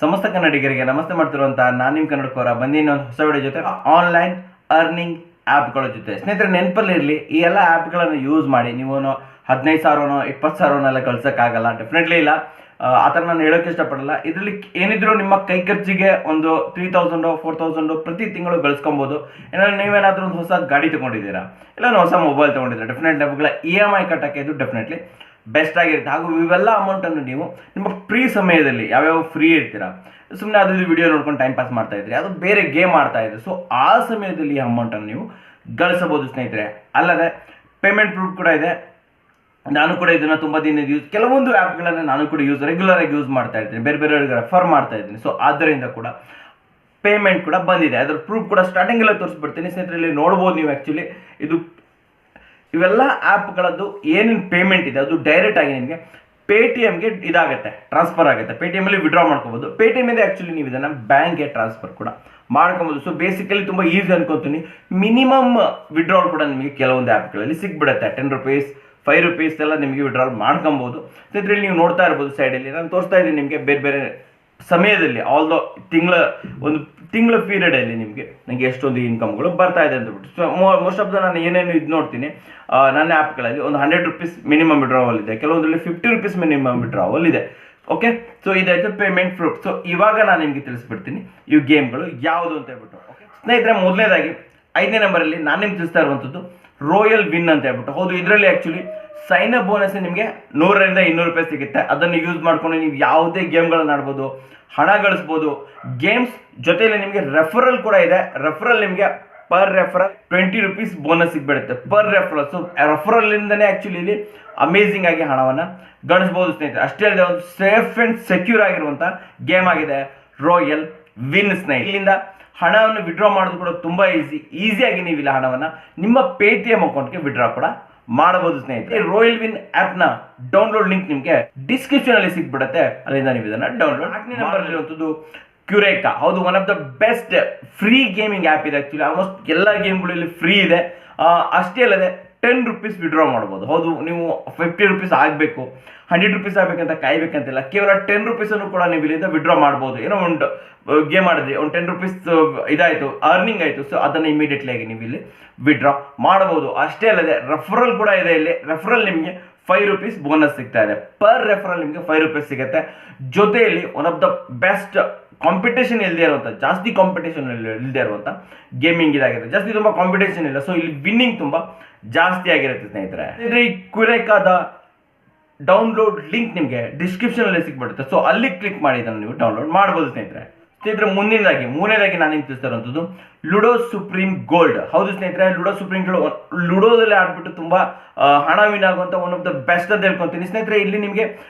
ಸಮಸ್ತ ಕನ್ನಡಿಗರಿಗೆ ನಮಸ್ತೆ ಮಾಡ್ತಿರುವಂಥ ನಾನು ನಿಮ್ಮ ಕನ್ನಡಕೋರ ಬಂದಿನ ಒಂದು ಹೊಸ ವಿಡಿಯೋ ಜೊತೆ ಆನ್ಲೈನ್ ಅರ್ನಿಂಗ್ ಆ್ಯಪ್ಗಳ ಜೊತೆ. ಸ್ನೇಹಿತರೆ ನೆನಪಲ್ಲಿ ಇರಲಿ, ಈ ಎಲ್ಲ ಆ್ಯಪ್ಗಳನ್ನು ಯೂಸ್ ಮಾಡಿ ನೀವು 15,000 20,000 ಗಳಿಸೋಕ್ಕಾಗಲ್ಲ, ಡೆಫಿನೆಟ್ಲಿ ಇಲ್ಲ. ಆ ಥರ ನಾನು ಹೇಳೋಕ್ಕೆ ಇಷ್ಟಪಡಲ್ಲ. ಇದರಲ್ಲಿ ಏನಿದ್ರು ನಿಮ್ಮ ಕೈ ಖರ್ಚಿಗೆ ಒಂದು 3,000 4,000 ಪ್ರತಿ ತಿಂಗಳು ಗಳಿಸ್ಕೊಬೋದು. ಏನಾದ್ರು ನೀವೇನಾದರೂ ಒಂದು ಹೊಸ ಗಾಡಿ ತೊಗೊಂಡಿದ್ದೀರಾ, ಇಲ್ಲ ಒಂದು ಹೊಸ ಮೊಬೈಲ್ ತೊಗೊಂಡಿದ್ದೀರಾ, ಡೆಫಿನೆಟ್ಲಿ ಅವುಗಳ EMI ಕಟ್ಟೋಕ್ಕೆ ಇದು ಡೆಫಿನೆಟ್ಲಿ ಬೆಸ್ಟ್ ಆಗಿರುತ್ತೆ. ಹಾಗೂ ಇವೆಲ್ಲ ಅಮೌಂಟನ್ನು ನೀವು ನಿಮ್ಮ ಫ್ರೀ ಸಮಯದಲ್ಲಿ ಯಾವ್ಯಾವ ಫ್ರೀ ಇರ್ತೀರಾ, ಸುಮ್ಮನೆ ಅದು ವಿಡಿಯೋ ನೋಡ್ಕೊಂಡು ಟೈಮ್ ಪಾಸ್ ಮಾಡ್ತಾ ಇದ್ರಿ, ಅದು ಬೇರೆ ಗೇಮ್ ಆಡ್ತಾ ಇದ್ರಿ, ಸೊ ಆ ಸಮಯದಲ್ಲಿ ಈ ಅಮೌಂಟನ್ನು ನೀವು ಗಳಿಸಬಹುದು ಸ್ನೇಹಿತರೆ. ಅಲ್ಲದೆ ಪೇಮೆಂಟ್ ಪ್ರೂಫ್ ಕೂಡ ಇದೆ. ನಾನು ಕೂಡ ಇದನ್ನು ತುಂಬ ದಿನ ಕೆಲವೊಂದು ಆ್ಯಪ್ಗಳನ್ನು ನಾನು ಕೂಡ ರೆಗ್ಯುಲರ್ ಆಗಿ ಯೂಸ್ ಮಾಡ್ತಾ ಇರ್ತೀನಿ, ಬೇರೆ ಬೇರೆಯವ್ರಿಗೆ ರೆಫರ್ ಮಾಡ್ತಾ ಇದ್ದೀನಿ. ಸೊ ಆದ್ದರಿಂದ ಕೂಡ ಪೇಮೆಂಟ್ ಕೂಡ ಬಂದಿದೆ, ಅದರ ಪ್ರೂಫ್ ಕೂಡ ಸ್ಟಾರ್ಟಿಂಗೆಲ್ಲ ತೋರಿಸ್ಬಿಡ್ತೀನಿ ಸ್ನೇಹಿತರೆ. ಇಲ್ಲಿ ನೋಡ್ಬೋದು ನೀವು. ಆ್ಯಕ್ಚುಲಿ ಇವೆಲ್ಲ ಆ್ಯಪ್ಗಳದ್ದು ಏನೇನು ಪೇಮೆಂಟ್ ಇದೆ ಅದು ಡೈರೆಕ್ಟ್ ಆಗಿ ನಿಮಗೆ ಪೇಟಿಎಮ್ಗೆ ಇದಾಗುತ್ತೆ, ಟ್ರಾನ್ಸ್ಫರ್ ಆಗುತ್ತೆ. ಪೇಟಿಎಮ್ಮಲ್ಲಿ ವಿಡ್ರಾ ಮಾಡ್ಕೋಬೋದು. ಪೇಟಿಎಮ್ಮಿಂದ ಆ್ಯಕ್ಚುಲಿ ನೀವು ಇದನ್ನು ಬ್ಯಾಂಕ್ಗೆ ಟ್ರಾನ್ಸ್ಫರ್ ಕೂಡ ಮಾಡ್ಕೊಬೋದು. ಸೊ ಬೇಸಿಕಲಿ ತುಂಬ ಈಸಿ ಅನ್ಕೊತೀನಿ. ಮಿನಿಮಮ್ ವಿಡ್ರಾಲ್ ಕೂಡ ನಿಮಗೆ ಕೆಲವೊಂದು ಆ್ಯಪ್ಗಳಲ್ಲಿ ಸಿಕ್ಬಿಡುತ್ತೆ. 10 ರೂಪೀಸ್ 5 ರೂಪೀಸ್ ಎಲ್ಲ ನಿಮಗೆ ವಿಡ್ರಾಲ್ ಮಾಡ್ಕೊಬೋದು. ಇದರಲ್ಲಿ ನೀವು ನೋಡ್ತಾ ಇರ್ಬೋದು ಸೈಡಲ್ಲಿ ನಾನು ತೋರಿಸ್ತಾ ಇದ್ದೀನಿ ನಿಮಗೆ ಬೇರೆ ಬೇರೆ ಸಮಯದಲ್ಲಿ ಒಂದು ತಿಂಗಳ ಪೀರಿಯಡಲ್ಲಿ ನನಗೆ ಎಷ್ಟೊಂದು ಇನ್ಕಮ್ಗಳು ಬರ್ತಾ ಇದೆ ಅಂತ ಬಿಟ್ಟು. ಸೊ ಮೋಸ್ಟ್ ಆಫ್ ದ ನಾನು ಏನೇನು ಇದು ನೋಡ್ತೀನಿ ನನ್ನ ಆ್ಯಪ್ಗಳಲ್ಲಿ ಒಂದು 100 ರೂಪೀಸ್ ಮಿನಿಮಮ್ ವಿಡ್ರಾವಲ್ ಇದೆ, ಕೆಲವೊಂದರಲ್ಲಿ 50 ರೂಪೀಸ್ ಮಿನಿಮಮ್ ವಿಡ್ರಾವಲ್ ಇದೆ. ಓಕೆ, ಸೊ ಇದಾಯಿತು ಪೇಮೆಂಟ್ ಪ್ರೂಫ್. ಸೊ ಇವಾಗ ನಾನು ನಿಮಗೆ ತಿಳಿಸ್ಬಿಡ್ತೀನಿ ಇವು ಗೇಮ್ಗಳು ಯಾವುದು ಅಂತ ಹೇಳ್ಬಿಟ್ಟು. ಓಕೆ ಸ್ನೇಹಿತರೆ, ಮೊದಲನೇದಾಗಿ 5ನೇ ನಂಬರಲ್ಲಿ ನಾನು ನಿಮ್ಗೆ ತಿಳಿಸ್ತಾ ಇರುವಂಥದ್ದು ರಾಯಲ್ ವಿನ್ ಅಂತ ಹೇಳ್ಬಿಟ್ಟು. ಹೌದು, ಇದರಲ್ಲಿ ಆ್ಯಕ್ಚುಲಿ ಸೈನ್ ಅಪ್ ಬೋನಸ್ ನಿಮಗೆ 100 ರಿಂದ 200 ರೂಪಾಯಿ ಸಿಗುತ್ತೆ. ಅದನ್ನು ಯೂಸ್ ಮಾಡ್ಕೊಂಡು ನೀವು ಯಾವುದೇ ಗೇಮ್ಗಳನ್ನ ಆಡ್ಬೋದು, ಹಣ ಗಳಿಸ್ಬೋದು. ಗೇಮ್ಸ್ ಜೊತೆಯಲ್ಲಿ ನಿಮಗೆ ರೆಫರಲ್ ಕೂಡ ಇದೆ. ರೆಫರಲ್ ನಿಮಗೆ ಪರ್ ರೆಫರಲ್ 20 ರೂಪೀಸ್ ಬೋನಸ್ ಸಿಗ್ಬಿಡುತ್ತೆ ಪರ್ ರೆಫರಲ್. ಸೊ ರೆಫರಲ್ಲಿಂದನೇ ಆ್ಯಕ್ಚುಲಿ ಇಲ್ಲಿ ಅಮೇಝಿಂಗ್ ಆಗಿ ಹಣವನ್ನು ಗಳಿಸ್ಬೋದು ಸ್ನೇಹಿತರೆ. ಅಷ್ಟೇ ಅಲ್ಲದೆ ಒಂದು ಸೇಫ್ ಆ್ಯಂಡ್ ಸೆಕ್ಯೂರ್ ಆಗಿರುವಂಥ ಗೇಮ್ ಆಗಿದೆ ರಾಯಲ್ ವಿನ್ ಸ್ನೇಹಿತರೆ. ಇಲ್ಲಿಂದ ಹಣವನ್ನು ವಿಡ್ರಾ ಮಾಡೋದು ಕೂಡ ತುಂಬ ಈಸಿಯಾಗಿ ನೀವು ಇಲ್ಲ ಹಣವನ್ನು ನಿಮ್ಮ ಪೇಟಿಎಮ್ ಅಕೌಂಟ್ಗೆ ವಿಡ್ರಾ ಕೂಡ ಮಾಡಬಹುದು ಸ್ನೇಹಿತರೆ. ರಾಯಲ್ ವಿನ್ ಆ್ಯಪ್ನ ಡೌನ್ಲೋಡ್ ಲಿಂಕ್ ನಿಮಗೆ ಡಿಸ್ಕ್ರಿಪ್ಷನಲ್ಲಿ ಸಿಕ್ಬಿಡುತ್ತೆ, ಅಲ್ಲಿಂದ ನೀವು ಇದನ್ನು ಡೌನ್ಲೋಡ್. 4ನೇ ನಂಬರ್ ಇರುವಂಥದ್ದು ಕ್ಯುರೇಕಾ. ಹೌದು, one of the best free gaming app ಇದೆ. ಆ್ಯಕ್ಚುಲಿ ಆಲ್ಮೋಸ್ಟ್ ಎಲ್ಲ ಗೇಮ್ಗಳು ಇಲ್ಲಿ ಫ್ರೀ ಇದೆ. ಅಷ್ಟೇ ಅಲ್ಲದೆ 10 ರೂಪೀಸ್ ವಿಡ್ರಾ ಮಾಡ್ಬೋದು. ಹೌದು, ನೀವು 50 ರೂಪೀಸ್ ಆಗಬೇಕು 100 ರೂಪೀಸ್ ಆಗಬೇಕಂತ ಕಾಯ್ಬೇಕಂತಿಲ್ಲ. ಕೇವಲ 10 ರೂಪೀಸನ್ನು ಕೂಡ ನೀವು ಇಲ್ಲಿಂದ ವಿಡ್ರಾ ಮಾಡ್ಬೋದು. ಏನೋ ಒಂದು ಗೇಮ್ ಆಡಿದ್ರಿ, ಒಂದು 10 ರೂಪೀಸ್ ಇದಾಯಿತು, ಅರ್ನಿಂಗ್ ಆಯಿತು. ಸೊ ಅದನ್ನು ಇಮಿಡಿಯೇಟ್ಲಿ ಆಗಿ ನೀವು ಇಲ್ಲಿ ವಿಡ್ರಾ ಮಾಡಬಹುದು. ಅಷ್ಟೇ ಅಲ್ಲದೆ ರೆಫರಲ್ ಕೂಡ ಇದೆ. ಇಲ್ಲಿ ರೆಫರಲ್ ನಿಮಗೆ 5 ರೂಪೀಸ್ ಬೋನಸ್ ಸಿಗ್ತಾ ಇದೆ. ಪರ್ ರೆಫರಲ್ ನಿಮಗೆ 5 ರೂಪೀಸ್ ಸಿಗುತ್ತೆ. ಜೊತೆಯಲ್ಲಿ one of the best competition ಇಲ್ಲದೆ ಇರುವಂಥ, ಜಾಸ್ತಿ ಕಾಂಪಿಟೇಷನ್ ಇಲ್ಲದೆ ಇರುವಂಥ ಗೇಮಿಂಗ್ ಇದಾಗಿದೆ. ಜಾಸ್ತಿ ತುಂಬ ಕಾಂಪಿಟೇಷನ್ ಇಲ್ಲ, ಸೊ ಇಲ್ಲಿ ವಿನ್ನಿಂಗ್ ತುಂಬ ಜಾಸ್ತಿ ಆಗಿರುತ್ತೆ ಸ್ನೇಹಿತರೆ. ಈ ಕ್ಯುರೇಕಾದ ಡೌನ್ಲೋಡ್ ಲಿಂಕ್ ನಿಮಗೆ ಡಿಸ್ಕ್ರಿಪ್ಷನಲ್ಲಿ ಸಿಕ್ಬಿಡುತ್ತೆ. ಸೊ ಅಲ್ಲಿ ಕ್ಲಿಕ್ ಮಾಡಿ ಇದನ್ನು ನೀವು ಡೌನ್ಲೋಡ್ ಮಾಡ್ಬೋದು ಸ್ನೇಹಿತರೆ. ಮೂರನೇದಾಗಿ ನಾನು ನಿಮ್ಗೆ ತಿಳಿಸ್ತಾ ಇರುವಂಥದ್ದು ಲುಡೋ ಸುಪ್ರೀಂ ಗೋಲ್ಡ್. ಹೌದು ಸ್ನೇಹಿತರೆ, ಲುಡೋ ಸುಪ್ರೀಂ ಗೋಲ್ಡ್ ಲುಡೋದಲ್ಲಿ ಆಡ್ಬಿಟ್ಟು ತುಂಬ ಹಣ ವಿನ್ ಆಗುವಂಥ ಒನ್ ಆಫ್ ದ ಬೆಸ್ಟ್ ಅಂತ ಹೇಳ್ಕೊತೀನಿ ಸ್ನೇಹಿತರೆ. ಇಲ್ಲಿ ನಿಮಗೆ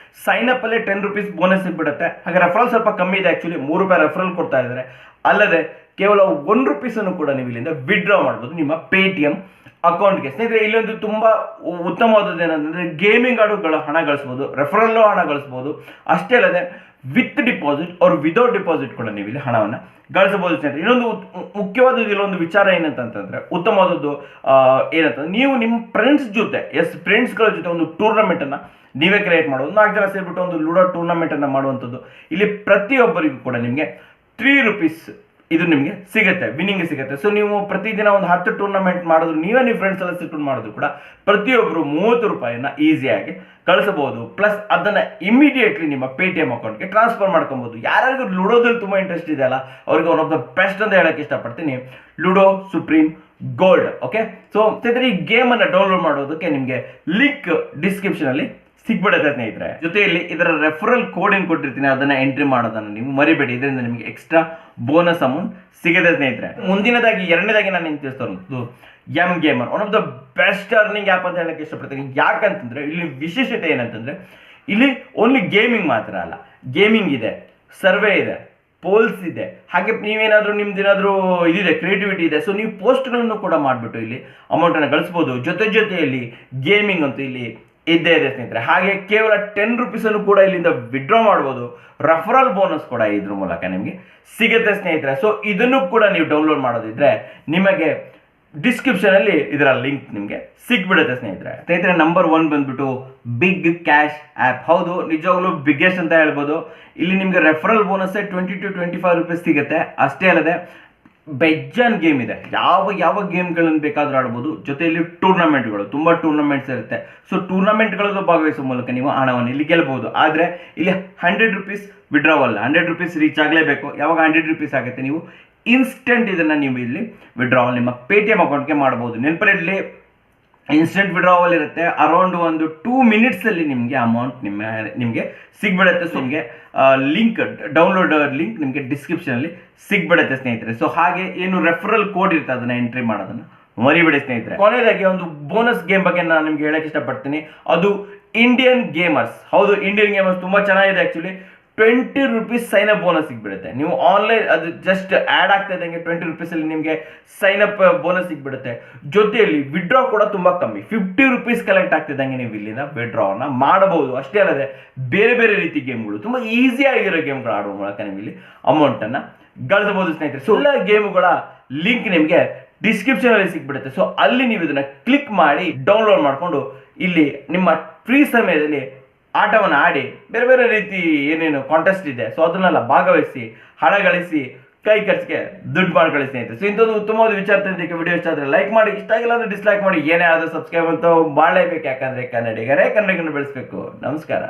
ಸೈನ್ ಅಪ್ ಅಲ್ಲೇ 10 ರೂಪೀಸ್ ಬೋನಸ್ ಸಿಗ್ಬಿಡುತ್ತೆ. ಹಾಗೆ ರೆಫರಲ್ ಸ್ವಲ್ಪ ಕಮ್ಮಿ ಇದೆ. ಆ್ಯಕ್ಚುಲಿ 3 ರೂಪಾಯಿ ರೆಫರಲ್ ಕೊಡ್ತಾ ಇದ್ದಾರೆ. ಅಲ್ಲದೆ ಕೇವಲ 1 ರೂಪೀಸನ್ನು ಕೂಡ ನೀವು ಇಲ್ಲಿಂದ ವಿಡ್ರಾ ಮಾಡ್ಬೋದು ನಿಮ್ಮ ಪೇಟಿಎಮ್ ಅಕೌಂಟ್ಗೆ ಸ್ನೇಹಿತರೆ. ಇಲ್ಲೊಂದು ತುಂಬ ಉತ್ತಮವಾದದ್ದು ಏನಂತಂದರೆ ಗೇಮಿಂಗ್ ಆಡೋಗಳ ಹಣ ಗಳಿಸ್ಬೋದು, ರೆಫರಲ್ಲೂ ಹಣ ಗಳಿಸ್ಬೋದು. ಅಷ್ಟೇ ಅಲ್ಲದೆ ವಿತ್ ಡಿಪಾಸಿಟ್ ಅವ್ರು ವಿದೌಟ್ ಡಿಪಾಸಿಟ್ ಕೂಡ ನೀವು ಇಲ್ಲಿ ಹಣವನ್ನು ಗಳಿಸಬಹುದು ಸ್ನೇಹಿತರೆ. ಇನ್ನೊಂದು ಮುಖ್ಯವಾದದ್ದು ಇಲ್ಲೊಂದು ವಿಚಾರ ಏನಂತಂತಂದರೆ ಉತ್ತಮವಾದದ್ದು ಏನಂತಂದ್ರೆ ನೀವು ನಿಮ್ಮ ಫ್ರೆಂಡ್ಸ್ಗಳ ಜೊತೆ ಒಂದು ಟೂರ್ನಮೆಂಟನ್ನು ನೀವೇ ಕ್ರಿಯೇಟ್ ಮಾಡೋದು. 4 ಜನ ಸೇರಿಬಿಟ್ಟು ಒಂದು ಲೂಡೋ ಟೂರ್ನಮೆಂಟನ್ನು ಮಾಡುವಂಥದ್ದು. ಇಲ್ಲಿ ಪ್ರತಿಯೊಬ್ಬರಿಗೂ ಕೂಡ ನಿಮಗೆ 3 ರೂಪೀಸ್ ಇದು ನಿಮಗೆ ಸಿಗುತ್ತೆ, ವಿನ್ನಿಂಗ್ ಸಿಗುತ್ತೆ. ಸೊ ನೀವು ಪ್ರತಿದಿನ ಒಂದು 10 ಟೂರ್ನಮೆಂಟ್ ಮಾಡಿದ್ರು, ನೀವೇ ನೀವು ಫ್ರೆಂಡ್ಸ್ ಎಲ್ಲ ಸಿಟ್ಕೊಂಡು ಮಾಡಿದ್ರು ಕೂಡ ಪ್ರತಿಯೊಬ್ಬರು 30 ರೂಪಾಯಿನ ಈಸಿಯಾಗಿ ಕಳಿಸಬಹುದು. ಪ್ಲಸ್ ಅದನ್ನು ಇಮಿಡಿಯೇಟ್ಲಿ ನಿಮ್ಮ ಪೇಟಿಎಮ್ ಅಕೌಂಟ್ಗೆ ಟ್ರಾನ್ಸ್ಫರ್ ಮಾಡ್ಕೊಬೋದು. ಯಾರಿಗೂ ಲುಡೋದಲ್ಲಿ ತುಂಬ ಇಂಟ್ರೆಸ್ಟ್ ಇದೆ ಅಲ್ಲ, ಅವ್ರಿಗೆ ಒನ್ ಆಫ್ ದ ಬೆಸ್ಟ್ ಅಂತ ಹೇಳಕ್ಕೆ ಇಷ್ಟಪಡ್ತೀನಿ ಲುಡೋ ಸುಪ್ರೀಂ ಗೋಲ್ಡ್. ಓಕೆ, ಸೊ ಸ್ನೇಹಿತರೆ ಈ ಗೇಮನ್ನು ಡೌನ್ಲೋಡ್ ಮಾಡೋದಕ್ಕೆ ನಿಮಗೆ ಲಿಂಕ್ ಡಿಸ್ಕ್ರಿಪ್ಷನಲ್ಲಿ ಸಿಗ್ಬಿಡುತ್ತೆ ಸ್ನೇಹಿತರೆ. ಜೊತೆಯಲ್ಲಿ ಇದರ ರೆಫರಲ್ ಕೋಡ್ ಏನು ಕೊಟ್ಟಿರ್ತೀನಿ ಅದನ್ನು ಎಂಟ್ರಿ ಮಾಡೋದನ್ನು ನೀವು ಮರಿಬೇಡಿ. ಇದರಿಂದ ನಿಮಗೆ ಎಕ್ಸ್ಟ್ರಾ ಬೋನಸ್ ಅಮೌಂಟ್ ಸಿಗುತ್ತೆ ಸ್ನೇಹಿತರೆ. ಎರಡನೇದಾಗಿ ನಾನು ನಿಮ್ಗೆ ತಿಳಿಸ್ತಾ ಇರೋದು M.Gamer, one of the best earning app ಅಂತ ಹೇಳಕ್ಕೆ ಇಷ್ಟಪಡ್ತೀನಿ. ಯಾಕಂತಂದರೆ ಇಲ್ಲಿ ವಿಶೇಷತೆ ಏನಂತಂದರೆ ಇಲ್ಲಿ ಓನ್ಲಿ ಗೇಮಿಂಗ್ ಮಾತ್ರ ಅಲ್ಲ, ಗೇಮಿಂಗ್ ಇದೆ, ಸರ್ವೆ ಇದೆ, ಪೋಲ್ಸ್ ಇದೆ, ಹಾಗೆ ನೀವೇನಾದರೂ ನಿಮ್ದೇನಾದರೂ ಇದಿದೆ, ಕ್ರಿಯೇಟಿವಿಟಿ ಇದೆ. ಸೊ ನೀವು ಪೋಸ್ಟ್ಗಳನ್ನು ಕೂಡ ಮಾಡಿಬಿಟ್ಟು ಇಲ್ಲಿ ಅಮೌಂಟನ್ನು ಗಳಿಸ್ಬೋದು. ಜೊತೆಯಲ್ಲಿ ಗೇಮಿಂಗ್ ಅಂತೂ ಇಲ್ಲಿ ಇದ್ದೇ ಇದೆ ಸ್ನೇಹಿತರೆ. ಹಾಗೆ ಕೇವಲ 10 ರೂಪೀಸನ್ನು ಕೂಡ ಇಲ್ಲಿಂದ ವಿಡ್ರಾ ಮಾಡ್ಬೋದು. ರೆಫರಲ್ ಬೋನಸ್ ಕೂಡ ಇದ್ರ ಮೂಲಕ ನಿಮಗೆ ಸಿಗುತ್ತೆ ಸ್ನೇಹಿತರೆ. ಸೊ ಇದನ್ನು ಕೂಡ ನೀವು ಡೌನ್ಲೋಡ್ ಮಾಡೋದಿದ್ರೆ ನಿಮಗೆ ಡಿಸ್ಕ್ರಿಪ್ಷನಲ್ಲಿ ಇದರ ಲಿಂಕ್ ನಿಮಗೆ ಸಿಗ್ಬಿಡುತ್ತೆ ಸ್ನೇಹಿತರೆ. ನಂಬರ್ 1 ಬಂದ್ಬಿಟ್ಟು ಬಿಗ್ ಕ್ಯಾಶ್ ಆ್ಯಪ್. ಹೌದು, ನಿಜವಾಗ್ಲೂ ಬಿಗ್ಗೆಸ್ಟ್ ಅಂತ ಹೇಳ್ಬೋದು. ಇಲ್ಲಿ ನಿಮಗೆ ರೆಫರಲ್ ಬೋನಸ್ 20 to 25 ರೂಪೀಸ್ ಸಿಗುತ್ತೆ. ಅಷ್ಟೇ ಅಲ್ಲದೆ ಬೆಜ್ಜಾನ್ ಗೇಮ್ ಇದೆ, ಯಾವ ಗೇಮ್ಗಳನ್ನು ಬೇಕಾದರೂ ಆಡ್ಬೋದು. ಜೊತೆಯಲ್ಲಿ ಟೂರ್ನಮೆಂಟ್ಗಳು, ತುಂಬ ಟೂರ್ನಮೆಂಟ್ಸ್ ಇರುತ್ತೆ. ಸೊ ಟೂರ್ನಮೆಂಟ್ಗಳಲ್ಲೂ ಭಾಗವಹಿಸುವ ಮೂಲಕ ನೀವು ಹಣವನ್ನು ಇಲ್ಲಿ ಗೆಲ್ಲಬಹುದು. ಆದರೆ ಇಲ್ಲಿ 100 ರೂಪೀಸ್ ವಿಡ್ರಾವಲ್, 100 ರೂಪೀಸ್ ರೀಚ್ ಆಗಲೇಬೇಕು. ಯಾವಾಗ 100 ರೂಪೀಸ್ ಆಗುತ್ತೆ, ನೀವು ಇನ್ಸ್ಟೆಂಟ್ ಇದನ್ನು ನೀವು ಇಲ್ಲಿ ವಿಡ್ರಾವಲ್ ನಿಮ್ಮ ಪೇಟಿಎಂ ಅಕೌಂಟ್ಗೆ ಮಾಡ್ಬೋದು. ನೆನಪಲ್ಲಿ ಇನ್ಸ್ಟೆಂಟ್ ವಿಡ್ರಾವಲ್ ಇರುತ್ತೆ. ಅರೌಂಡ್ ಒಂದು 2 ಮಿನಿಟ್ಸಲ್ಲಿ ನಿಮಗೆ ಅಮೌಂಟ್ ನಿಮಗೆ ಸಿಗ್ಬಿಡುತ್ತೆ. ಸೊ ನಿಮಗೆ ಲಿಂಕ್, ಡೌನ್ಲೋಡ್ ಲಿಂಕ್ ನಿಮಗೆ ಡಿಸ್ಕ್ರಿಪ್ಷನಲ್ಲಿ ಸಿಗ್ಬಿಡುತ್ತೆ ಸ್ನೇಹಿತರೆ. ಸೊ ಹಾಗೆ ಏನು ರೆಫರಲ್ ಕೋಡ್ ಇರುತ್ತೆ ಅದನ್ನು ಎಂಟ್ರಿ ಮಾಡೋದನ್ನು ಮರಿಬೇಡಿ ಸ್ನೇಹಿತರೆ. ಕೊನೆಯದಾಗಿ ಒಂದು ಬೋನಸ್ ಗೇಮ್ ಬಗ್ಗೆ ನಾನು ನಿಮ್ಗೆ ಹೇಳಕ್ಕೆ ಇಷ್ಟಪಡ್ತೀನಿ. ಅದು ಇಂಡಿಯನ್ ಗೇಮರ್ಸ್. ಹೌದು, ಇಂಡಿಯನ್ ಗೇಮರ್ಸ್ ತುಂಬ ಚೆನ್ನಾಗಿದೆ. Actually 20 rupees sign up bonus ಸಿಗ್ಬಿಡುತ್ತೆ. ನೀವು ಆನ್ಲೈನ್ ಅದು ಜಸ್ಟ್ ಆ್ಯಡ್ ಆಗ್ತಾ ಇದ್ದಂಗೆ 20 ರೂಪೀಸಲ್ಲಿ ನಿಮಗೆ ಸೈನ್ ಅಪ್ ಬೋನಸ್ ಸಿಗ್ಬಿಡುತ್ತೆ. ಜೊತೆಯಲ್ಲಿ ವಿಡ್ರಾ ಕೂಡ ತುಂಬ ಕಮ್ಮಿ, 50 ರೂಪೀಸ್ ಕಲೆಕ್ಟ್ ಆಗ್ತಿದ್ದಂಗೆ ನೀವು ಇಲ್ಲಿಂದ ವಿಡ್ರಾವನ್ನು ಮಾಡಬಹುದು. ಅಷ್ಟೇ ಅಲ್ಲದೆ ಬೇರೆ ಬೇರೆ ರೀತಿ ಗೇಮ್ಗಳು, ತುಂಬ ಈಸಿಯಾಗಿರೋ ಗೇಮ್ಗಳು ಆಡುವ ಮೂಲಕ ನೀವು ಇಲ್ಲಿ ಅಮೌಂಟನ್ನು ಗಳಿಸಬಹುದು ಸ್ನೇಹಿತರೆ. ಸೊ ಎಲ್ಲ ಗೇಮುಗಳ ಲಿಂಕ್ ನಿಮಗೆ ಡಿಸ್ಕ್ರಿಪ್ಷನಲ್ಲಿ ಸಿಗ್ಬಿಡುತ್ತೆ. ಸೊ ಅಲ್ಲಿ ನೀವು ಇದನ್ನು ಕ್ಲಿಕ್ ಮಾಡಿ ಡೌನ್ಲೋಡ್ ಮಾಡಿಕೊಂಡು ಇಲ್ಲಿ ನಿಮ್ಮ ಫ್ರೀ ಸಮಯದಲ್ಲಿ ಆಟವನ್ನು ಆಡಿ ಬೇರೆ ಬೇರೆ ರೀತಿ ಏನೇನು ಕಾಂಟೆಸ್ಟ್ ಇದೆ, ಸೊ ಅದನ್ನೆಲ್ಲ ಭಾಗವಹಿಸಿ ಹಣ ಗಳಿಸಿ ಕೈ ಖರ್ಚಿಗೆ ದುಡ್ಡು ಮಾಡ್ಕೊಳ್ಳಿ ಸ್ನೇಹಿತರೆ. ಸೊ ಇಂಥದ್ದು ಉತ್ತಮವಾದ ವಿಚಾರ ತಂದಿದ್ದಕ್ಕೆ ವಿಡಿಯೋ ಇಷ್ಟ ಆದರೆ ಲೈಕ್ ಮಾಡಿ, ಇಷ್ಟ ಆಗಿಲ್ಲ ಅಂದರೆ ಡಿಸ್ಲೈಕ್ ಮಾಡಿ. ಏನೇ ಆದರೂ ಸಬ್ಸ್ಕ್ರೈಬ್ ಅಂತ ಮಾಡಲೇಬೇಕು. ಯಾಕಂದರೆ ಕನ್ನಡಿಗರೇ ಕನ್ನಡಿಗರನ್ನು ಬೆಳೆಸಬೇಕು. ನಮಸ್ಕಾರ.